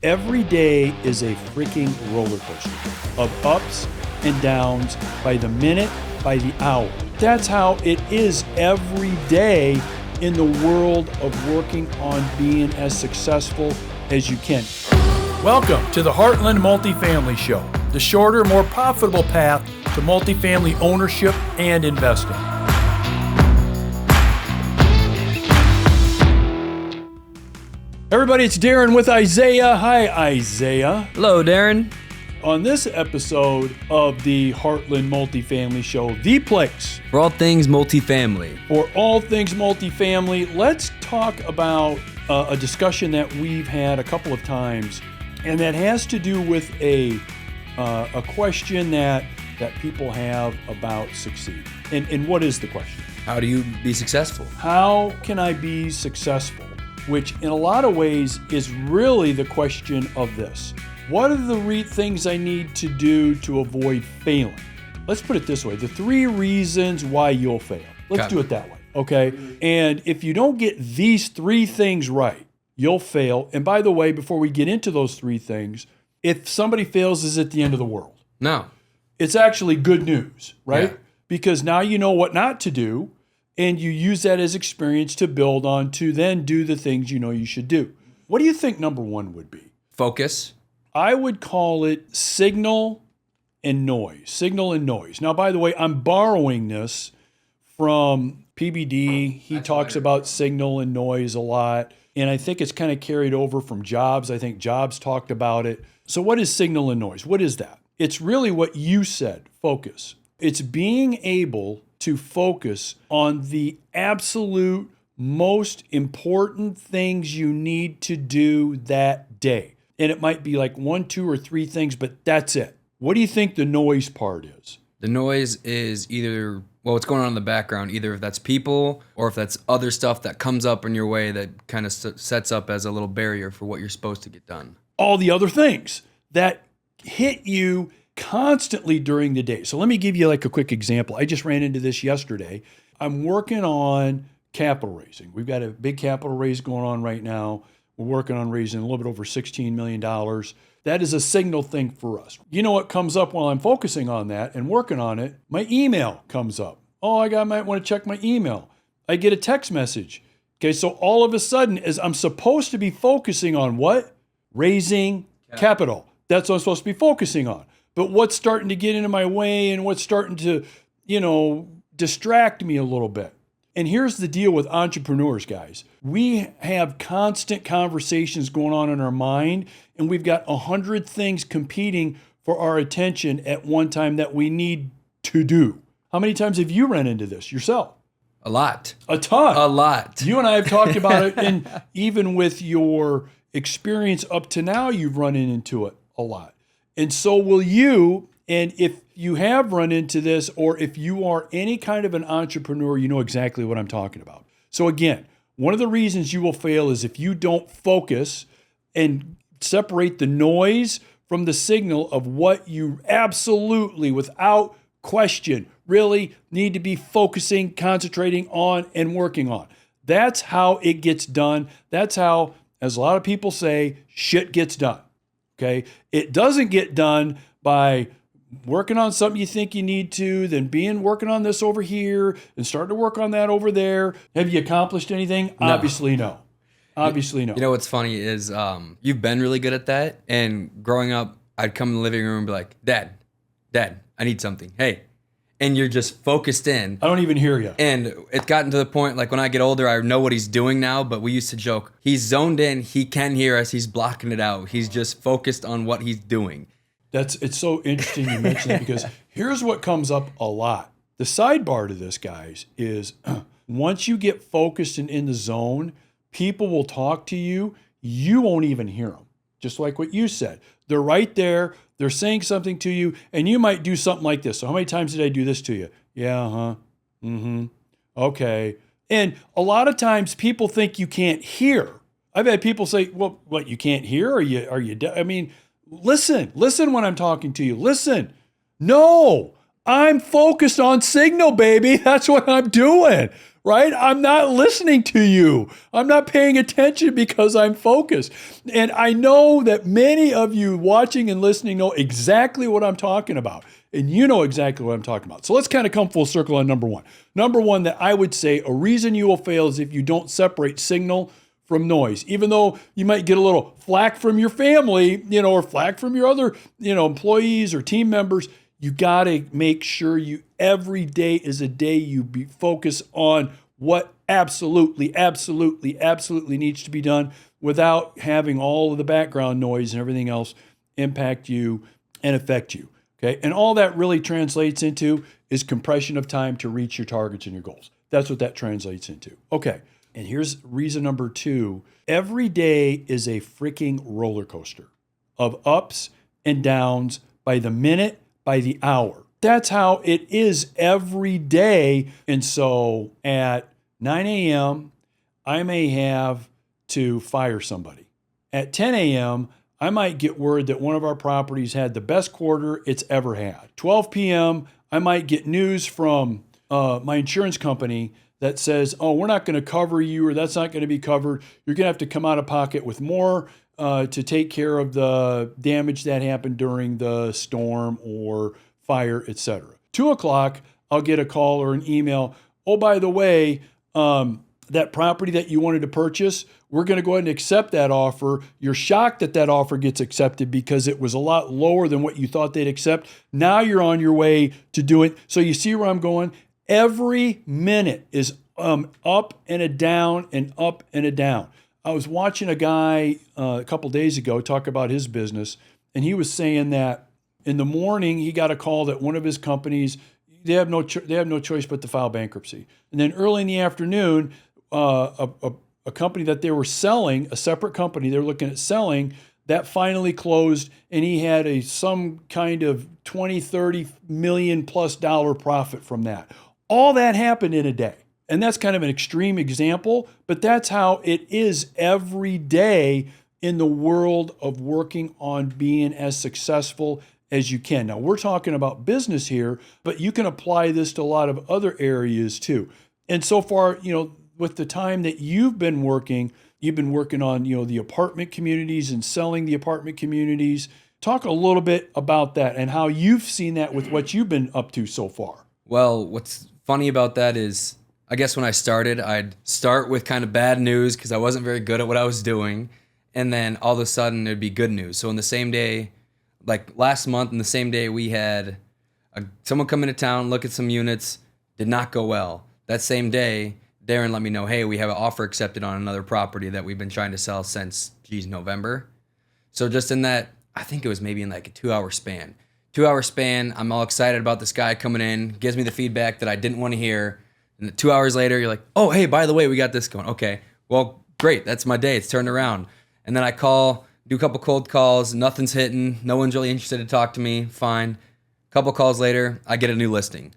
Every day is a freaking roller coaster of ups and downs by the minute, by the hour. That's how it is every day in the world of working on being as successful as you can. Welcome to the Heartland Multifamily Show, the shorter, more profitable path to multifamily ownership and investing. Everybody, it's Darren with Isaiah. Hi, Isaiah. Hello, Darren. On this episode of the Heartland Multifamily Show, the place For all things multifamily. for all things multifamily, let's talk about a discussion that we've had a couple of times, and that has to do with a question that people have about succeeding. And what is the question? How do you be successful? How can I be successful? Which in a lot of ways is really the question of this. What are the things I need to do to avoid failing? Let's put it this way, the 3 reasons why you'll fail. Let's do it that way, okay? And if you don't get these 3 things right, you'll fail. And by the way, before we get into those 3 things, if somebody fails, is it the end of the world? No. It's actually good news, right? Yeah. Because now you know what not to do, and you use that as experience to build on to then do the things you know you should do. What do you think number 1 would be? Focus. I would call it signal and noise. Signal and noise. Now, by the way, I'm borrowing this from PBD. He talks about signal and noise a lot, and I think it's kind of carried over from Jobs. I think Jobs talked about it. So what is signal and noise? What is that? It's really what you said, focus. It's being able to focus on the absolute most important things you need to do that day. And it might be like 1, 2, or 3 things, but that's it. What do you think the noise part is? The noise is either, what's going on in the background, either if that's people or if that's other stuff that comes up in your way that kind of sets up as a little barrier for what you're supposed to get done. All the other things that hit you constantly during the day. So let me give you like a quick example. I just ran into this yesterday. I'm working on capital raising. We've got a big capital raise going on right now. We're working on raising a little bit over $16 million. That is a signal thing for us. You know what comes up while I'm focusing on that and working on it? My email comes up. Oh, I might want to check my email. I get a text message. Okay, so all of a sudden, as I'm supposed to be focusing on what? Raising capital. That's what I'm supposed to be focusing on. But what's starting to get into my way and what's starting to, distract me a little bit. And here's the deal with entrepreneurs, guys. We have constant conversations going on in our mind, and we've got 100 things competing for our attention at one time that we need to do. How many times have you run into this yourself? A lot. A ton. A lot. You and I have talked about it, and even with your experience up to now, you've run into it a lot. And so will you. And if you have run into this, or if you are any kind of an entrepreneur, you know exactly what I'm talking about. So again, one of the reasons you will fail is if you don't focus and separate the noise from the signal of what you absolutely, without question, really need to be focusing, concentrating on, and working on. That's how it gets done. That's how, as a lot of people say, shit gets done. Okay? It doesn't get done by working on something you think you need to, then working on this over here and starting to work on that over there. Have you accomplished anything? No. Obviously no. Obviously no. You know what's funny is you've been really good at that. And growing up, I'd come in the living room and be like, Dad, I need something. Hey. And you're just focused in. I don't even hear you. And it's gotten to the point, like when I get older, I know what he's doing now, but we used to joke, he's zoned in, he can hear us, he's blocking it out. He's just focused on what he's doing. It's so interesting you mention that, because here's what comes up a lot. The sidebar to this, guys, is once you get focused and in the zone, people will talk to you. You won't even hear them. Just like what you said. They're right there. They're saying something to you, and you might do something like this. So how many times did I do this to you? Yeah, huh? Mm-hmm. Okay. And a lot of times people think you can't hear. I've had people say, well, what, you can't hear? Are you I mean, listen when I'm talking to you. Listen. No, I'm focused on signal, baby. That's what I'm doing, right? I'm not listening to you. I'm not paying attention because I'm focused. And I know that many of you watching and listening know exactly what I'm talking about. And you know exactly what I'm talking about. So let's kind of come full circle on number one. Number one, that I would say a reason you will fail is if you don't separate signal from noise. Even though you might get a little flack from your family, or flack from your other, employees or team members, you got to make sure every day is a day you be focused on what absolutely needs to be done without having all of the background noise and everything else impact you and affect you. Okay. And all that really translates into is compression of time to reach your targets and your goals. That's what that translates into. Okay. And here's reason number two. Every day is a freaking roller coaster of ups and downs by the minute, by the hour. That's how it is every day. And so at 9 a.m., I may have to fire somebody. At 10 a.m., I might get word that one of our properties had the best quarter it's ever had. 12 p.m., I might get news from my insurance company that says, oh, we're not going to cover you, or that's not going to be covered. You're going to have to come out of pocket with more to take care of the damage that happened during the storm or fire, etc. 2 o'clock, I'll get a call or an email. Oh, by the way, that property that you wanted to purchase, we're going to go ahead and accept that offer. You're shocked that that offer gets accepted because it was a lot lower than what you thought they'd accept. Now you're on your way to do it. So you see where I'm going? Every minute is up and a down and up and a down. I was watching a guy a couple days ago talk about his business, and he was saying that in the morning he got a call that one of his companies, they have no choice but to file bankruptcy. And then early in the afternoon, a company that they were selling, a separate company they were looking at selling, that finally closed, and he had some kind of 20, 30 million plus dollar profit from that. All that happened in a day. And that's kind of an extreme example, but that's how it is every day in the world of working on being as successful as you can. Now, we're talking about business here, but you can apply this to a lot of other areas too. And so far, with the time that you've been working on, the apartment communities and selling the apartment communities. Talk a little bit about that and how you've seen that with what you've been up to so far. Well, what's funny about that is, I guess when I started, I'd start with kind of bad news because I wasn't very good at what I was doing. And then all of a sudden it'd be good news. So in the same day, like last month, in the same day, we had someone come into town, look at some units, did not go well. That same day, Darren let me know, hey, we have an offer accepted on another property that we've been trying to sell since, November. So just in that, I think it was maybe in like a 2-hour span. 2-hour span, I'm all excited about this guy coming in, gives me the feedback that I didn't want to hear. And 2 hours later, you're like, oh, hey, by the way, we got this going. Okay, well, great. That's my day. It's turned around. And then I do a couple cold calls. Nothing's hitting. No one's really interested to talk to me. Fine. A couple calls later, I get a new listing.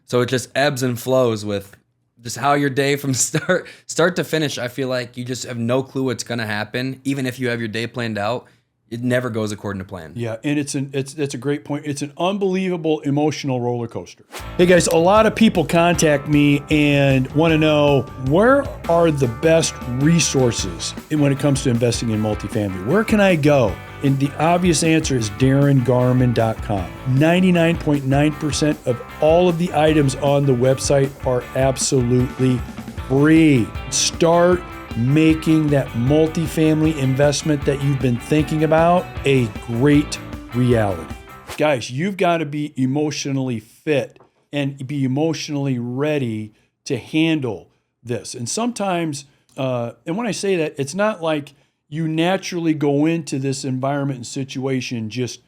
So it just ebbs and flows with just how your day from start to finish. I feel like you just have no clue what's going to happen. Even if you have your day planned out, it never goes according to plan. Yeah, and that's a great point. It's an unbelievable emotional roller coaster. Hey guys, a lot of people contact me and want to know, where are the best resources when it comes to investing in multifamily? Where can I go? And the obvious answer is darrengarman.com. 99.9% of all of the items on the website are absolutely free. Start making that multifamily investment that you've been thinking about a great reality. Guys, you've got to be emotionally fit and be emotionally ready to handle this. And sometimes, and when I say that, it's not like you naturally go into this environment and situation just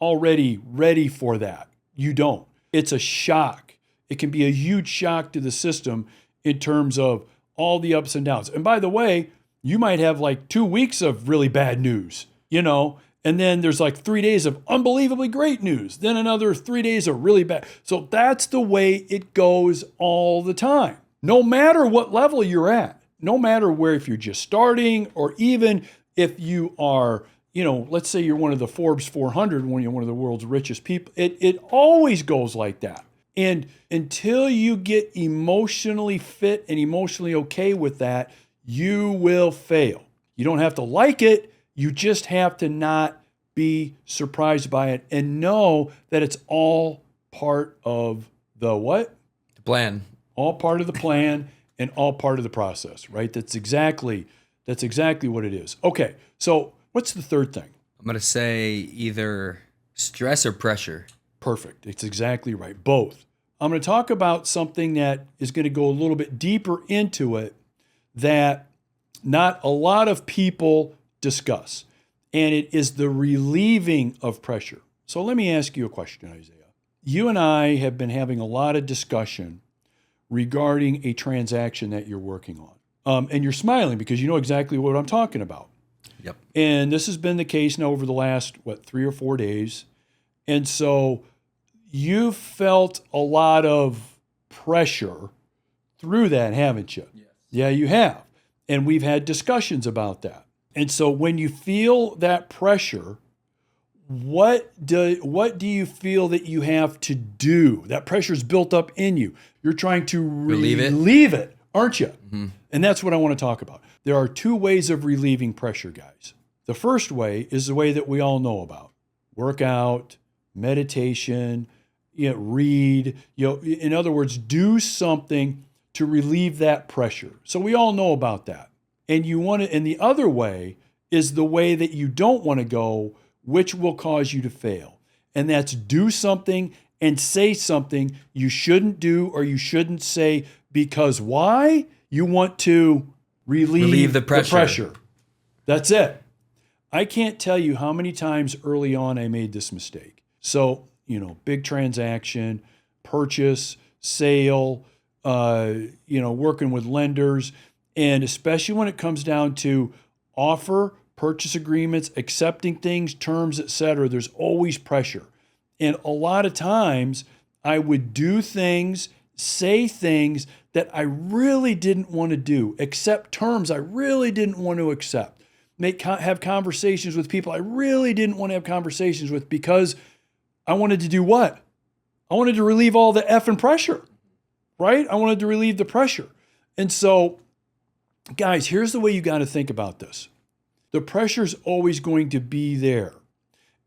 already ready for that. You don't. It's a shock. It can be a huge shock to the system in terms of all the ups and downs. And by the way, you might have like 2 weeks of really bad news, and then there's like 3 days of unbelievably great news, then another 3 days of really bad. So that's the way it goes all the time. No matter what level you're at, no matter where, if you're just starting, or even if you are, let's say you're one of the Forbes 400, one of the world's richest people, it always goes like that. And until you get emotionally fit and emotionally okay with that, you will fail. You don't have to like it. You just have to not be surprised by it and know that it's all part of the what? The plan. All part of the plan and all part of the process, right? That's exactly what it is. Okay, so what's the third thing? I'm going to say either stress or pressure. Perfect. It's exactly right. Both. I'm going to talk about something that is going to go a little bit deeper into it that not a lot of people discuss, and it is the relieving of pressure. So let me ask you a question, Isaiah. You and I have been having a lot of discussion regarding a transaction that you're working on. And you're smiling because you know exactly what I'm talking about. Yep. And this has been the case now over the last, 3 or 4 days. And so you've felt a lot of pressure through that, haven't you? Yes. Yeah, you have. And we've had discussions about that. And so when you feel that pressure, what do you feel that you have to do? That pressure's built up in you. You're trying to relieve it, aren't you? Mm-hmm. And that's what I want to talk about. There are 2 ways of relieving pressure, guys. The first way is the way that we all know about. Workout, meditation, read, in other words, do something to relieve that pressure. So we all know about that. And the other way is the way that you don't want to go, which will cause you to fail. And that's do something and say something you shouldn't do or you shouldn't say because why? You want to relieve the pressure. That's it. I can't tell you how many times early on I made this mistake. So, big transaction, purchase, sale, working with lenders, and especially when it comes down to offer, purchase agreements, accepting things, terms, etc., there's always pressure. And a lot of times I would do things, say things that I really didn't want to do, accept terms I really didn't want to accept, have conversations with people I really didn't want to have conversations with because I wanted to do what? I wanted to relieve all the effing pressure, right? I wanted to relieve the pressure. And so, guys, here's the way you got to think about this. The pressure's always going to be there.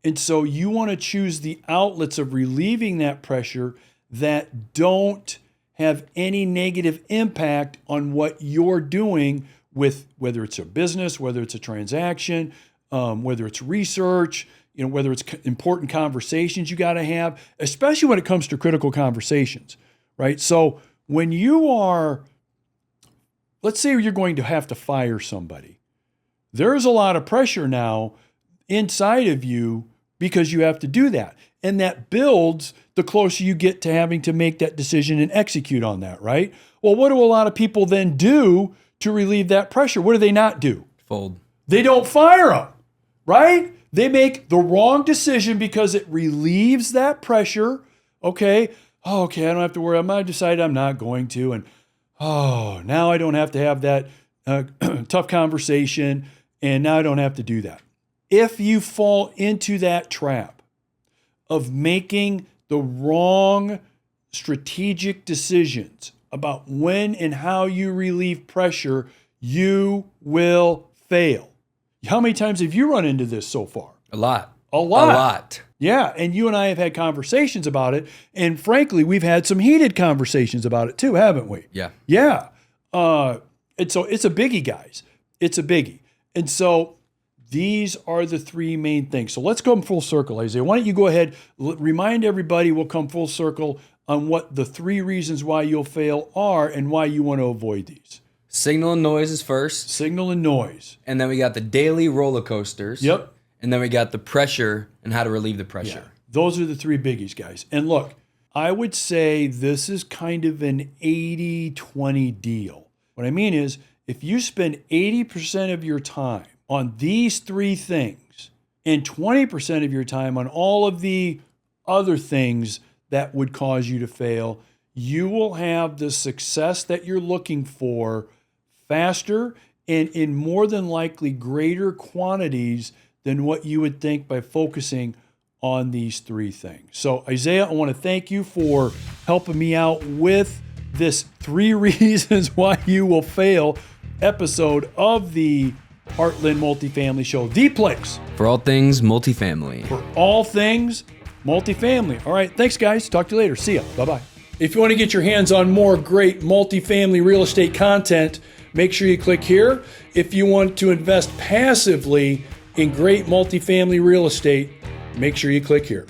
And so you want to choose the outlets of relieving that pressure that don't have any negative impact on what you're doing with whether it's a business, whether it's a transaction, whether it's research, whether it's important conversations you got to have, especially when it comes to critical conversations, right? So when you are, let's say you're going to have to fire somebody, there's a lot of pressure now inside of you because you have to do that. And that builds the closer you get to having to make that decision and execute on that, right? Well, what do a lot of people then do to relieve that pressure? What do they not do? Fold. They don't fire them, right? They make the wrong decision because it relieves that pressure. Okay. Oh, okay, I don't have to worry. I might decide I'm not going to. And now I don't have to have that tough conversation. And now I don't have to do that. If you fall into that trap of making the wrong strategic decisions about when and how you relieve pressure, you will fail. How many times have you run into this so far? A lot. A lot. A lot. Yeah, and you and I have had conversations about it, and frankly, we've had some heated conversations about it too, haven't we? Yeah. Yeah. And so it's a biggie, guys. It's a biggie. And so these are the 3 main things. So let's go full circle, Isaiah. Why don't you go ahead, remind everybody, we'll come full circle on what the 3 reasons why you'll fail are and why you want to avoid these. Signal and noise is first. Signal and noise. And then we got the daily roller coasters. Yep. And then we got the pressure and how to relieve the pressure. Yeah. Those are the 3 biggies, guys. And look, I would say this is kind of an 80-20 deal. What I mean is, if you spend 80% of your time on these 3 things and 20% of your time on all of the other things that would cause you to fail, you will have the success that you're looking for faster and in more than likely greater quantities than what you would think by focusing on these three things. So Isaiah, I want to thank you for helping me out with this 3 reasons why you will fail episode of the Heartland Multifamily Show, the place For all things multifamily. for all things multifamily. All right, thanks guys. Talk to you later. See ya. Bye-bye. If you want to get your hands on more great multifamily real estate content, make sure you click here. If you want to invest passively in great multifamily real estate, make sure you click here.